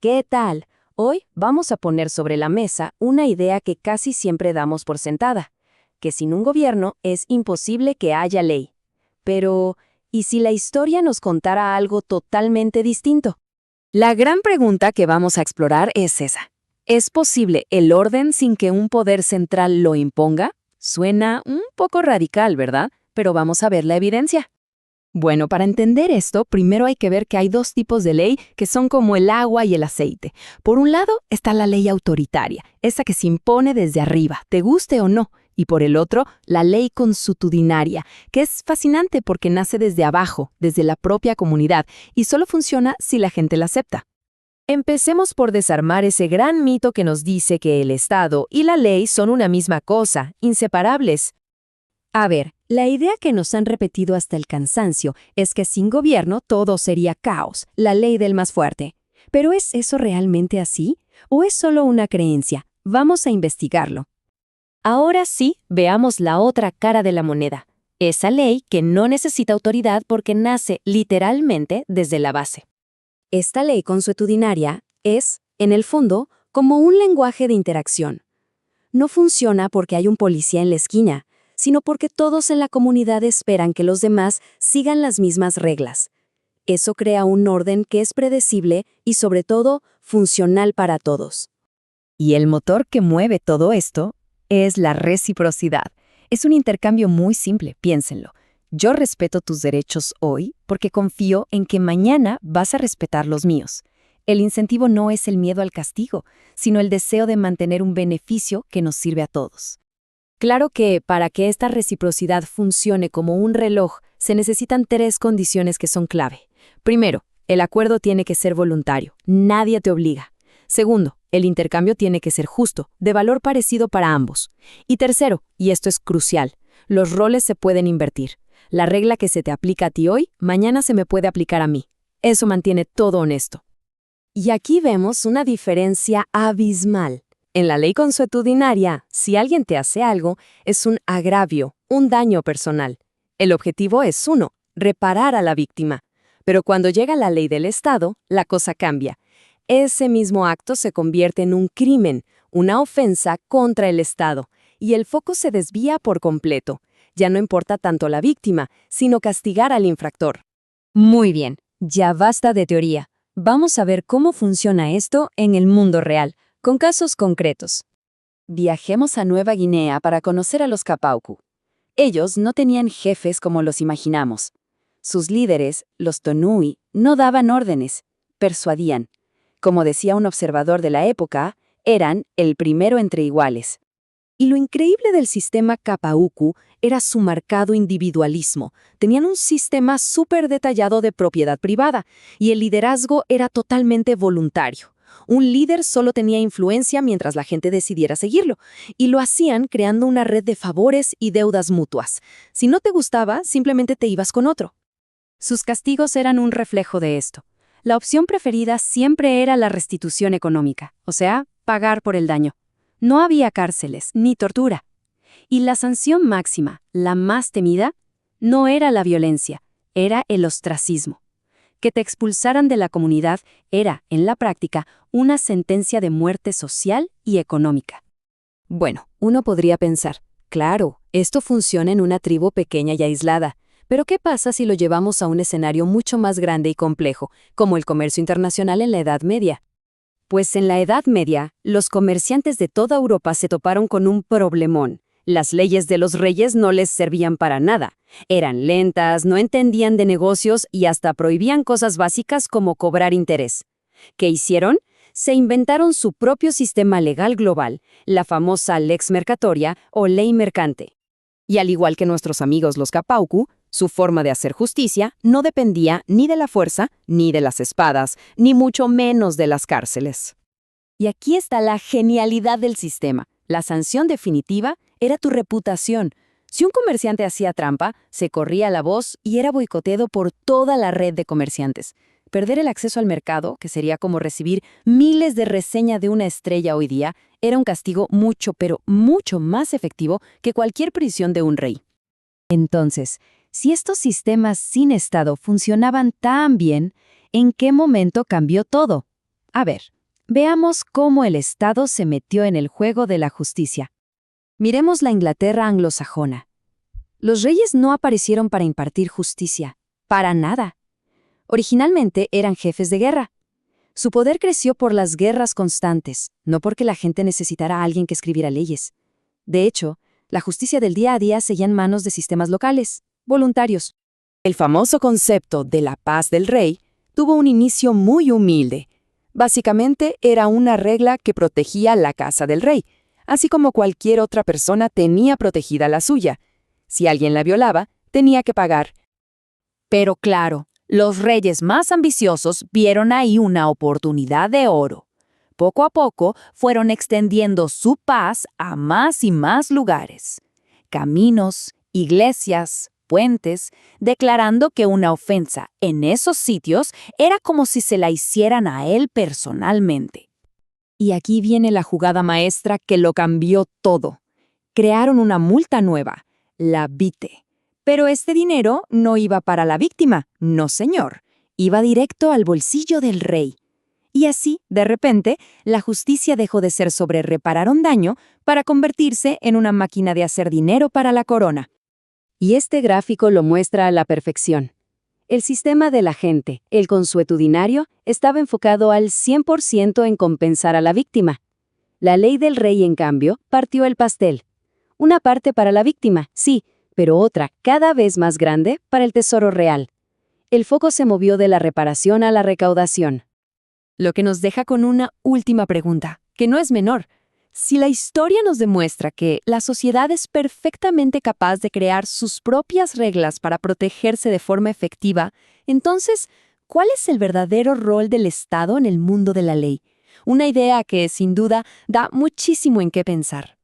¿Qué tal? Hoy vamos a poner sobre la mesa una idea que casi siempre damos por sentada, que sin un gobierno es imposible que haya ley. Pero, ¿y si la historia nos contara algo totalmente distinto? La gran pregunta que vamos a explorar es esa. ¿Es posible el orden sin que un poder central lo imponga? Suena un poco radical, ¿verdad? Pero vamos a ver la evidencia. Bueno, para entender esto, primero hay que ver que hay dos tipos de ley que son como el agua y el aceite. Por un lado está la ley autoritaria, esa que se impone desde arriba, te guste o no. Y por el otro, la ley consuetudinaria, que es fascinante porque nace desde abajo, desde la propia comunidad, y solo funciona si la gente la acepta. Empecemos por desarmar ese gran mito que nos dice que el Estado y la ley son una misma cosa, inseparables. A ver, la idea que nos han repetido hasta el cansancio es que sin gobierno todo sería caos, la ley del más fuerte. ¿Pero es eso realmente así? ¿O es solo una creencia? Vamos a investigarlo. Ahora sí, veamos la otra cara de la moneda. Esa ley que no necesita autoridad porque nace literalmente desde la base. Esta ley consuetudinaria es, en el fondo, como un lenguaje de interacción. No funciona porque hay un policía en la esquina, sino porque todos en la comunidad esperan que los demás sigan las mismas reglas. Eso crea un orden que es predecible y, sobre todo, funcional para todos. Y el motor que mueve todo esto es la reciprocidad. Es un intercambio muy simple, piénsenlo. Yo respeto tus derechos hoy porque confío en que mañana vas a respetar los míos. El incentivo no es el miedo al castigo, sino el deseo de mantener un beneficio que nos sirve a todos. Claro que para que esta reciprocidad funcione como un reloj, se necesitan tres condiciones que son clave. Primero, el acuerdo tiene que ser voluntario, nadie te obliga. Segundo, el intercambio tiene que ser justo, de valor parecido para ambos. Y tercero, y esto es crucial, los roles se pueden invertir. La regla que se te aplica a ti hoy, mañana se me puede aplicar a mí. Eso mantiene todo honesto. Y aquí vemos una diferencia abismal. En la ley consuetudinaria, si alguien te hace algo, es un agravio, un daño personal. El objetivo es uno, reparar a la víctima. Pero cuando llega la ley del Estado, la cosa cambia. Ese mismo acto se convierte en un crimen, una ofensa contra el Estado, y el foco se desvía por completo. Ya no importa tanto la víctima, sino castigar al infractor. Muy bien, ya basta de teoría. Vamos a ver cómo funciona esto en el mundo real, con casos concretos. Viajemos a Nueva Guinea para conocer a los Kapauku. Ellos no tenían jefes como los imaginamos. Sus líderes, los Tonui, no daban órdenes, persuadían. Como decía un observador de la época, eran el primero entre iguales. Y lo increíble del sistema Kapauku era su marcado individualismo. Tenían un sistema súper detallado de propiedad privada, y el liderazgo era totalmente voluntario. Un líder solo tenía influencia mientras la gente decidiera seguirlo, y lo hacían creando una red de favores y deudas mutuas. Si no te gustaba, simplemente te ibas con otro. Sus castigos eran un reflejo de esto. La opción preferida siempre era la restitución económica, o sea, pagar por el daño. No había cárceles ni tortura. Y la sanción máxima, la más temida, no era la violencia, era el ostracismo. Que te expulsaran de la comunidad era, en la práctica, una sentencia de muerte social y económica. Bueno, uno podría pensar, claro, esto funciona en una tribu pequeña y aislada, pero ¿qué pasa si lo llevamos a un escenario mucho más grande y complejo, como el comercio internacional en la Edad Media? Pues en la Edad Media, los comerciantes de toda Europa se toparon con un problemón. Las leyes de los reyes no les servían para nada. Eran lentas, no entendían de negocios y hasta prohibían cosas básicas como cobrar interés. ¿Qué hicieron? Se inventaron su propio sistema legal global, la famosa Lex Mercatoria o Ley Mercante. Y al igual que nuestros amigos los Kapauku, su forma de hacer justicia no dependía ni de la fuerza, ni de las espadas, ni mucho menos de las cárceles. Y aquí está la genialidad del sistema. La sanción definitiva era tu reputación. Si un comerciante hacía trampa, se corría la voz y era boicoteado por toda la red de comerciantes. Perder el acceso al mercado, que sería como recibir miles de reseñas de una estrella hoy día, era un castigo mucho, pero mucho más efectivo que cualquier prisión de un rey. Entonces, si estos sistemas sin Estado funcionaban tan bien, ¿en qué momento cambió todo? A ver, veamos cómo el Estado se metió en el juego de la justicia. Miremos la Inglaterra anglosajona. Los reyes no aparecieron para impartir justicia, para nada. Originalmente eran jefes de guerra. Su poder creció por las guerras constantes, no porque la gente necesitara a alguien que escribiera leyes. De hecho, la justicia del día a día seguía en manos de sistemas locales, voluntarios. El famoso concepto de la paz del rey tuvo un inicio muy humilde. Básicamente era una regla que protegía la casa del rey, así como cualquier otra persona tenía protegida la suya. Si alguien la violaba, tenía que pagar. Pero claro, los reyes más ambiciosos vieron ahí una oportunidad de oro. Poco a poco fueron extendiendo su paz a más y más lugares. Caminos, iglesias, puentes, declarando que una ofensa en esos sitios era como si se la hicieran a él personalmente. Y aquí viene la jugada maestra que lo cambió todo. Crearon una multa nueva, la vite. Pero este dinero no iba para la víctima, no señor. Iba directo al bolsillo del rey. Y así, de repente, la justicia dejó de ser sobre reparar un daño para convertirse en una máquina de hacer dinero para la corona. Y este gráfico lo muestra a la perfección. El sistema de la gente, el consuetudinario, estaba enfocado al 100% en compensar a la víctima. La ley del rey, en cambio, partió el pastel. Una parte para la víctima, sí, pero otra, cada vez más grande, para el tesoro real. El foco se movió de la reparación a la recaudación. Lo que nos deja con una última pregunta, que no es menor. Si la historia nos demuestra que la sociedad es perfectamente capaz de crear sus propias reglas para protegerse de forma efectiva, entonces, ¿cuál es el verdadero rol del Estado en el mundo de la ley? Una idea que, sin duda, da muchísimo en qué pensar.